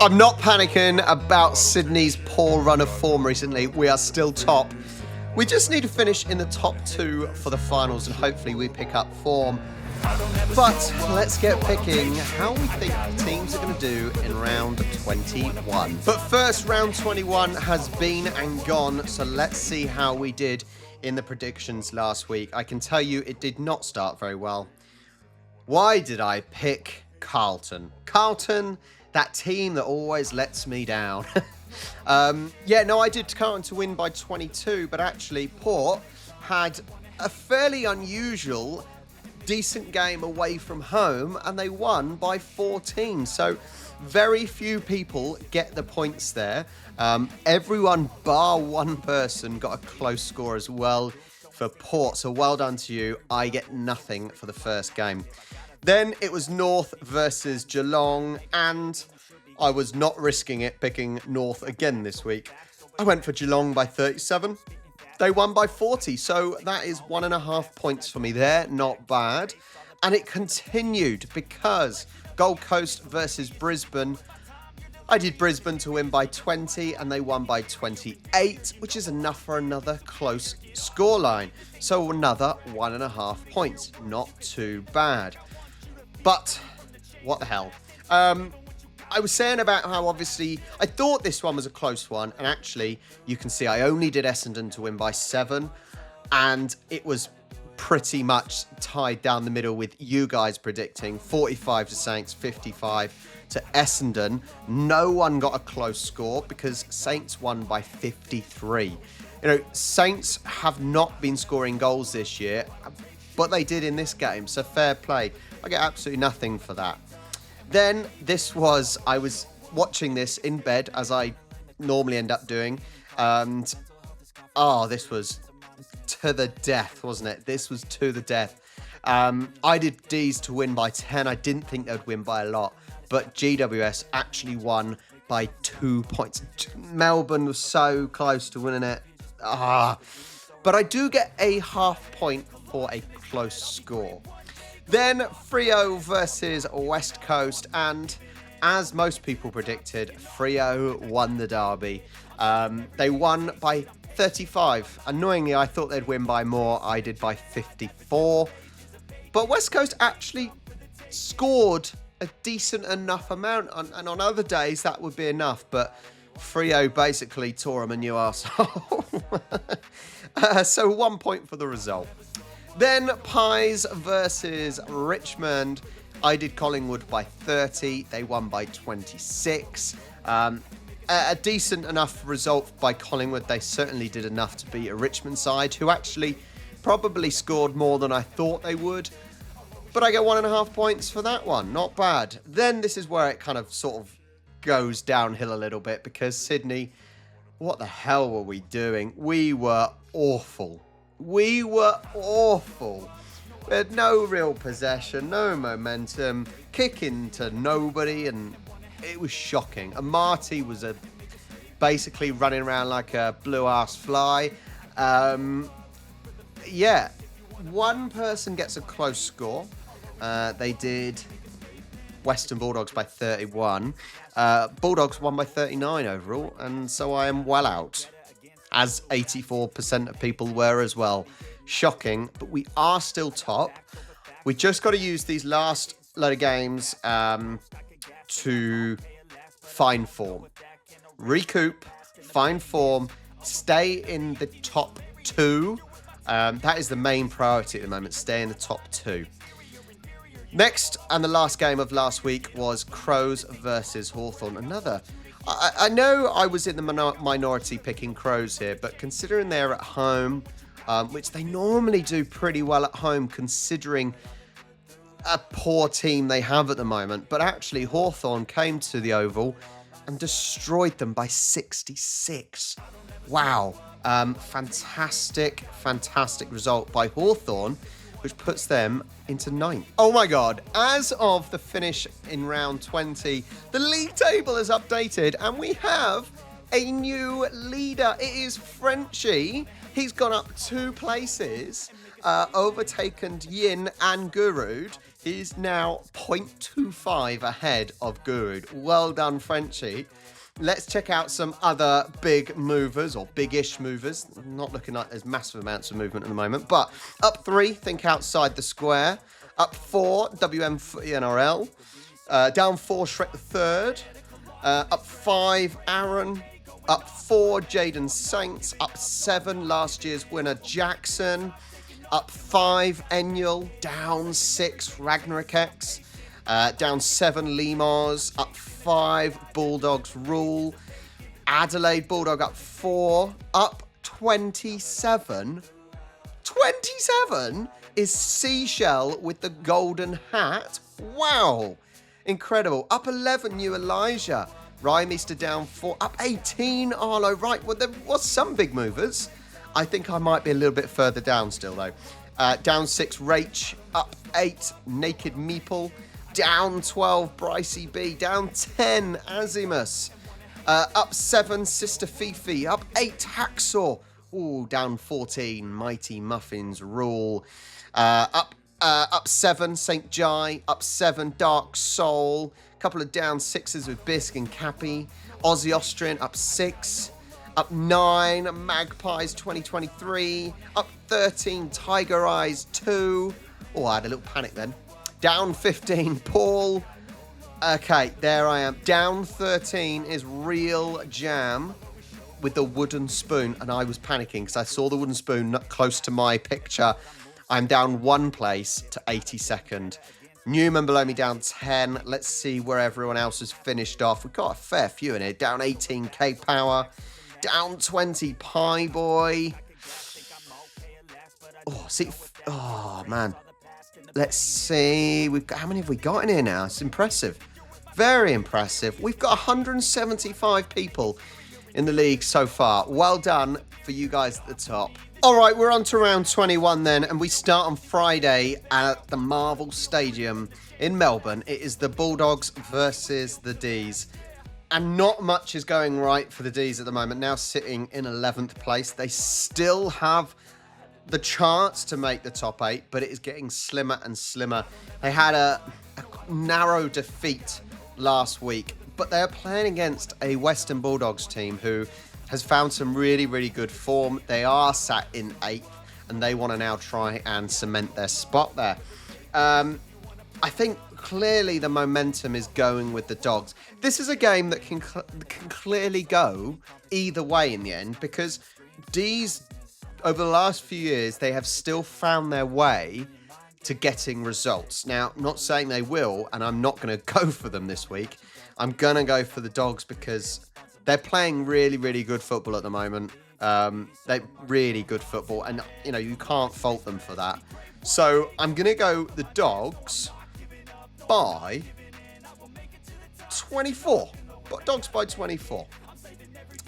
I'm not panicking about Sydney's poor run of form recently. We are still top. We just need to finish in the top 2 for the finals and hopefully we pick up form. But let's get picking how we think the teams are going to do in round 21. But first, round 21 has been and gone, so let's see how we did in the predictions last week. I can tell you it did not start very well. Why did I pick Carlton? Carlton, that team that always lets me down. I did Carlton to win by 22, but actually Port had a fairly unusual, decent game away from home, and they won by 14. So very few people get the points there. Everyone bar one person got a close score as well for Port. So well done to you. I get nothing for the first game. Then it was North versus Geelong, and I was not risking it picking North again this week. I went for Geelong by 37. They won by 40, so that is 1.5 points for me there. Not bad. And it continued because Gold Coast versus Brisbane. I did Brisbane to win by 20 and they won by 28, which is enough for another close scoreline. So another 1.5 points. Not too bad. But what the hell? I was saying about how obviously I thought this one was a close one, and actually you can see I only did Essendon to win by 7, and it was pretty much tied down the middle with you guys predicting 45 to Saints, 55 to Essendon. No one got a close score because Saints won by 53. Saints have not been scoring goals this year, but they did in this game, so fair play. I get absolutely nothing for that. Then I was watching this in bed, as I normally end up doing, and this was to the death, wasn't it? This was to the death. I did D's to win by 10. I didn't think they'd win by a lot, but GWS actually won by 2 points. Melbourne was so close to winning it. But I do get a half point for a close score. Then Freo versus West Coast, and as most people predicted, Freo won the derby. They won by 35. Annoyingly, I thought they'd win by more. I did by 54. But West Coast actually scored a decent enough amount, and on other days that would be enough, but Freo basically tore them a new arsehole. So 1 point for the result. Then Pies versus Richmond. I did Collingwood by 30. They won by 26. A decent enough result by Collingwood. They certainly did enough to beat a Richmond side who actually probably scored more than I thought they would. But I get 1.5 points for that one. Not bad. Then this is where it kind of sort of goes downhill a little bit because Sydney, what the hell were we doing? We were awful. We had no real possession, no momentum, kicking to nobody, and it was shocking. And Marty was basically running around like a blue-ass fly. One person gets a close score. They did Western Bulldogs by 31. Bulldogs won by 39 overall, and so I am well out, as 84% of people were as well. Shocking, but we are still top. We just got to use these last load of games to find form. Recoup, find form, stay in the top 2. That is the main priority at the moment, stay in the top 2. Next, and the last game of last week, was Crows versus Hawthorne. I know I was in the minority picking Crows here, but considering they're at home, which they normally do pretty well at home considering a poor team they have at the moment, but actually Hawthorne came to the Oval and destroyed them by 66. Wow. Fantastic result by Hawthorne, which puts them into 9th. Oh my God, as of the finish in round 20, the league table is updated and we have a new leader. It is Frenchie. He's gone up 2 places, overtaken Yin and Gurud. He's now 0.25 ahead of Guru. Well done, Frenchie. Let's check out some other big movers, or big-ish movers. Not looking like there's massive amounts of movement at the moment. But up 3, think outside the square. Up 4, WM NRL. Down 4, Shrek the Third. Up 5, Aaron. Up 4, Jaden Saints. Up 7, last year's winner, Jackson. Up 5, Ennial. Down 6, Ragnarok X. Down 7, Limars. Up 5, Bulldogs Rule. Adelaide Bulldog up 4. Up 27. 27 is Seashell with the golden hat. Wow. Incredible. Up 11, New Elijah. Rhymeester down 4. Up 18, Arlo. Right, well, there was some big movers. I think I might be a little bit further down still, though. Down 6, Rach. Up 8, Naked Meeple. Down 12, Brycey B. Down 10, Azimus. Up 7, Sister Fifi. Up 8, Hacksaw. Ooh, down 14, Mighty Muffins Rule. Up 7, St. Jai. Up 7, Dark Soul. Couple of down 6s with Bisque and Cappy. Aussie Austrian up 6. Up 9, Magpies 2023. Up 13, Tiger Eyes 2. Oh, I had a little panic then. Down 15, Paul. Okay, there I am. Down 13 is Real Jam with the wooden spoon. And I was panicking because I saw the wooden spoon close to my picture. I'm down 1 place to 82nd. Newman below me down 10. Let's see where everyone else has finished off. We've got a fair few in here. Down 18, K-Power. Down 20, Pie Boy. Oh, see. Oh, man. Let's see. How many have we got in here now? It's impressive. Very impressive. We've got 175 people in the league so far. Well done for you guys at the top. All right, we're on to round 21 then, and we start on Friday at the Marvel Stadium in Melbourne. It is the Bulldogs versus the D's. And not much is going right for the D's at the moment, now sitting in 11th place. They still have the chance to make the top 8, but it is getting slimmer and slimmer. They had a narrow defeat last week, but they're playing against a Western Bulldogs team who has found some really, really good form. They are sat in 8th, and they want to now try and cement their spot there. I think clearly the momentum is going with the Dogs. This is a game that can clearly go either way in the end, because D's, over the last few years, they have still found their way to getting results. Now, not saying they will, and I'm not going to go for them this week. I'm going to go for the Dogs because they're playing really, really good football at the moment. They're really good football, and you can't fault them for that. So I'm going to go the Dogs by 24. Dogs by 24.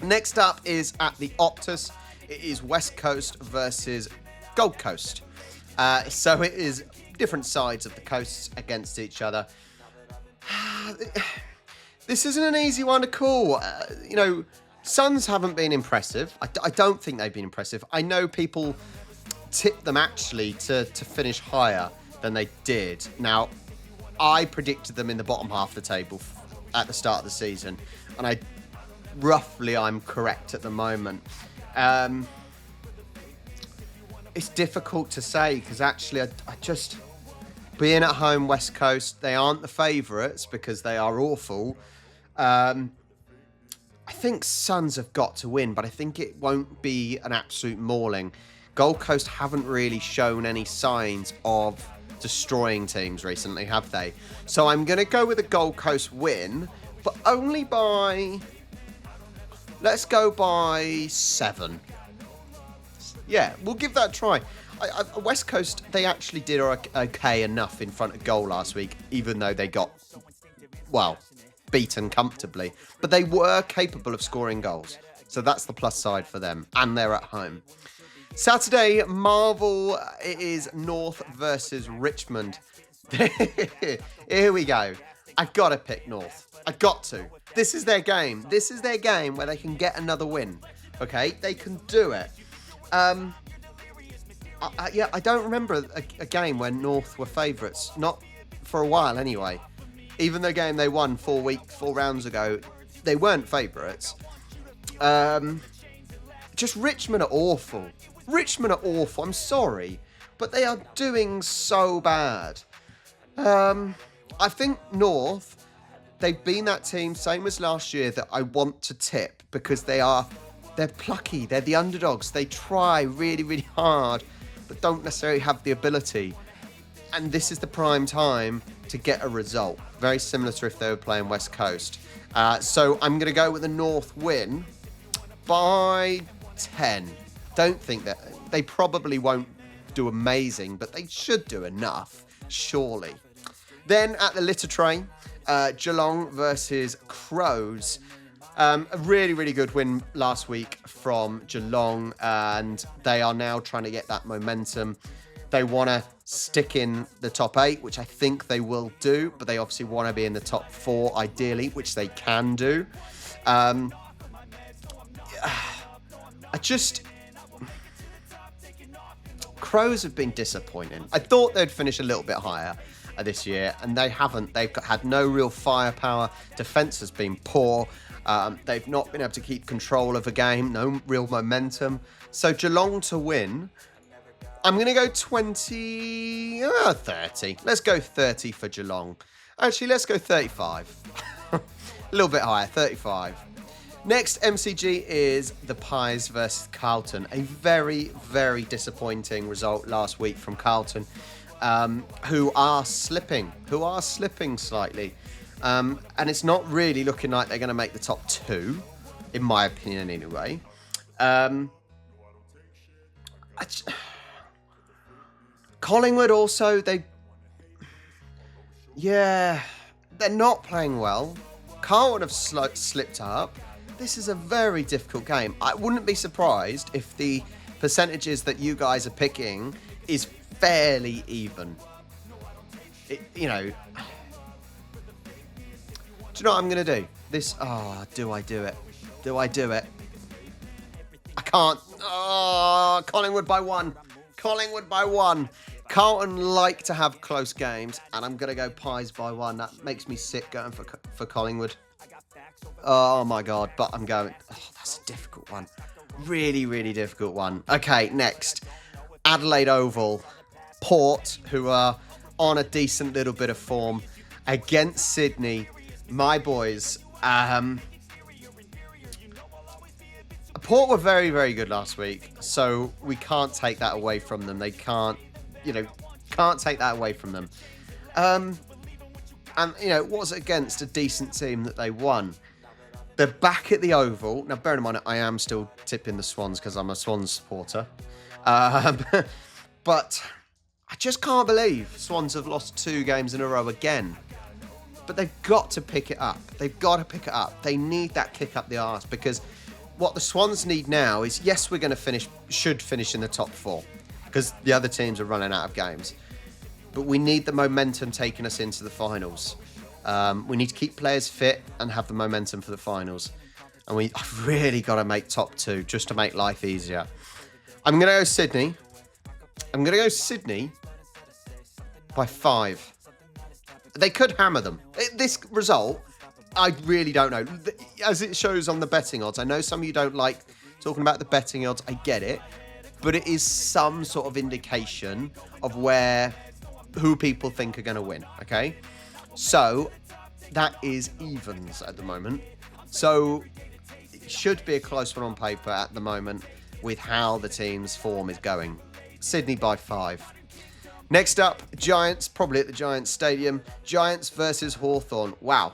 Next up is at the Optus. It is West Coast versus Gold Coast. So it is different sides of the coasts against each other. This isn't an easy one to call. Suns haven't been impressive. I don't think they've been impressive. I know people tipped them actually to finish higher than they did. Now, I predicted them in the bottom half of the table at the start of the season, and I'm correct at the moment. It's difficult to say because actually I just, being at home West Coast, they aren't the favourites because they are awful. I think Suns have got to win, but I think it won't be an absolute mauling. Gold Coast haven't really shown any signs of destroying teams recently, have they? So I'm going to go with a Gold Coast win, but only by... Let's go by 7. Yeah, we'll give that a try. West Coast, they actually did okay enough in front of goal last week, even though they got, beaten comfortably. But they were capable of scoring goals. So that's the plus side for them. And they're at home. Saturday, Marvel, it is North versus Richmond. Here we go. I've got to pick North. I've got to. This is their game. This is their game where they can get another win. Okay? They can do it. I don't remember a game where North were favourites. Not for a while anyway. Even the game they won 4 rounds ago, they weren't favourites. Just Richmond are awful. Richmond are awful. I'm sorry, but they are doing so bad. I think North, they've been that team, same as last year, that I want to tip because they're plucky. They're the underdogs. They try really, really hard, but don't necessarily have the ability. And this is the prime time to get a result. Very similar to if they were playing West Coast. So I'm going to go with the North win by 10. Don't think that they probably won't do amazing, but they should do enough, surely. Then at the litter train, Geelong versus Crows. A really, really good win last week from Geelong, and they are now trying to get that momentum. They want to stick in the top 8, which I think they will do, but they obviously want to be in the top 4, ideally, which they can do. Crows have been disappointing. I thought they'd finish a little bit higher this year, and they haven't. They've had no real firepower. Defence has been poor. They've not been able to keep control of a game. No real momentum. So Geelong to win. I'm going to go 30. Let's go 30 for Geelong. Actually, let's go 35. A little bit higher, 35. Next MCG is the Pies versus Carlton. A very, very disappointing result last week from Carlton, who are slipping slightly. And it's not really looking like they're going to make the top 2, in my opinion anyway. Collingwood also, they're not playing well. Carlton have slipped up. This is a very difficult game. I wouldn't be surprised if the percentages that you guys are picking is fairly even. Do you know what I'm going to do? Do I do it? I can't. Collingwood by 1. Carlton like to have close games, and I'm going to go Pies by 1. That makes me sick going for Collingwood. Oh my God, but I'm going. That's a difficult one. Really, really difficult one. Okay, next. Adelaide Oval. Port, who are on a decent little bit of form, against Sydney. My boys. Port were very, very good last week, so we can't take that away from them. They can't take that away from them. And, it was against a decent team that they won. They're back at the Oval. Now, bear in mind, I am still tipping the Swans because I'm a Swans supporter. But I just can't believe Swans have lost 2 games in a row again. But they've got to pick it up. They need that kick up the arse, because what the Swans need now is, yes, we're going to should finish in the top 4 because the other teams are running out of games. But we need the momentum taking us into the finals. We need to keep players fit and have the momentum for the finals. And I've really got to make top 2 just to make life easier. I'm going to go Sydney. By 5. They could hammer them. This result, I really don't know. As it shows on the betting odds, I know some of you don't like talking about the betting odds. I get it. But it is some sort of indication of who people think are going to win, okay? So that is evens at the moment. So it should be a close one on paper at the moment with how the team's form is going. Sydney by 5. Next up, Giants, probably at the Giants Stadium. Giants versus Hawthorne. Wow.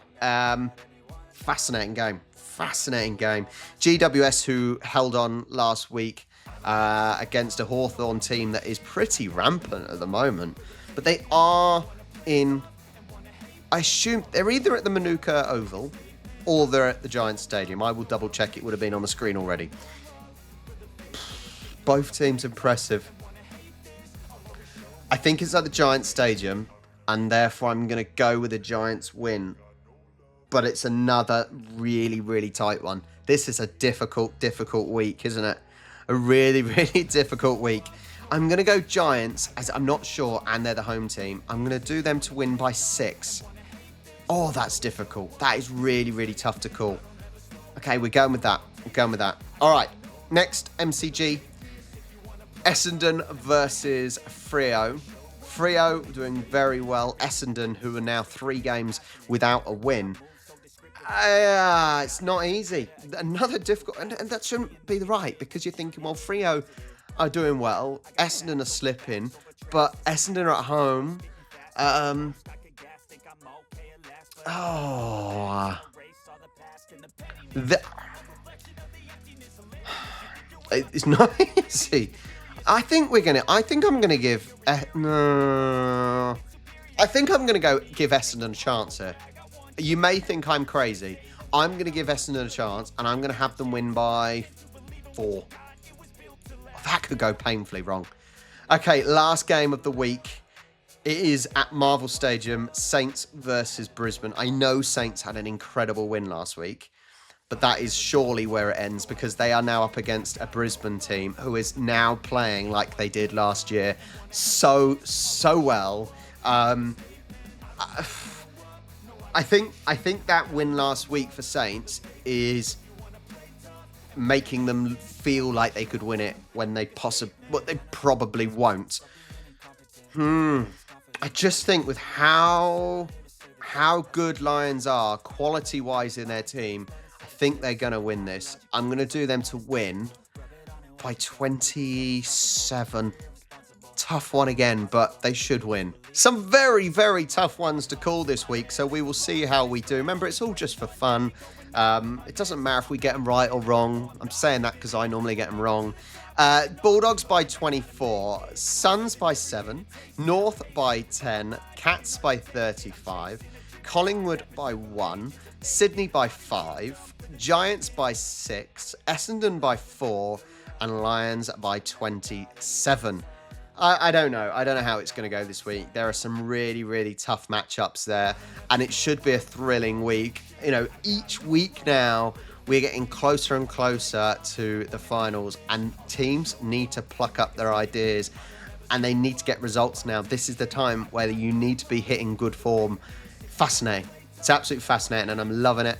Fascinating game. GWS, who held on last week against a Hawthorne team that is pretty rampant at the moment. But they are in, I assume, they're either at the Manuka Oval or they're at the Giants Stadium. I will double check. It would have been on the screen already. Both teams impressive. I think it's at the Giants Stadium, and therefore I'm going to go with the Giants win. But it's another really, really tight one. This is a difficult week, isn't it? A really, really difficult week. I'm going to go Giants, as I'm not sure, and they're the home team. I'm going to do them to win by 6. Oh, that's difficult. That is really, really tough to call. Okay, we're going with that. We're going with that. All right, next MCG. Essendon versus Freo. Freo doing very well. Essendon, who are now 3 games without a win. It's not easy. Another difficult, and that shouldn't be the right, because you're thinking, well, Freo are doing well. Essendon are slipping, but Essendon are at home. It's not easy. I think I'm gonna give give Essendon a chance here. You may think I'm crazy. I'm gonna give Essendon a chance, and I'm gonna have them win by 4. That could go painfully wrong. Okay, last game of the week. It is at Marvel Stadium, Saints versus Brisbane. I know Saints had an incredible win last week, but that is surely where it ends, because they are now up against a Brisbane team who is now playing like they did last year so well. I think that win last week for Saints is making them feel like they could win it when they probably won't. I just think with how good Lions are quality-wise in their team, I think they're going to win this. I'm going to do them to win by 27. Tough one again, but they should win. Some very, very tough ones to call this week, so we will see how we do. Remember, it's all just for fun. It doesn't matter if we get them right or wrong. I'm saying that because I normally get them wrong. Bulldogs by 24, Suns by 7, North by 10, Cats by 35, Collingwood by 1, Sydney by 5, Giants by 6, Essendon by 4, and Lions by 27. I don't know. I don't know how it's going to go this week. There are some really, really tough matchups there, and it should be a thrilling week. You know, each week now, we're getting closer and closer to the finals, and teams need to pluck up their ideas, and they need to get results now. This is the time where you need to be hitting good form. Fascinating. It's absolutely fascinating, and I'm loving it.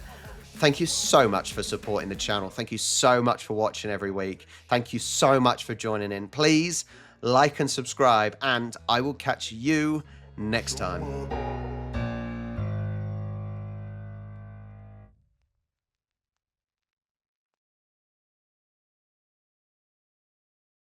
Thank you so much for supporting the channel. Thank you so much for watching every week. Thank you so much for joining in. Please like and subscribe, and I will catch you next time.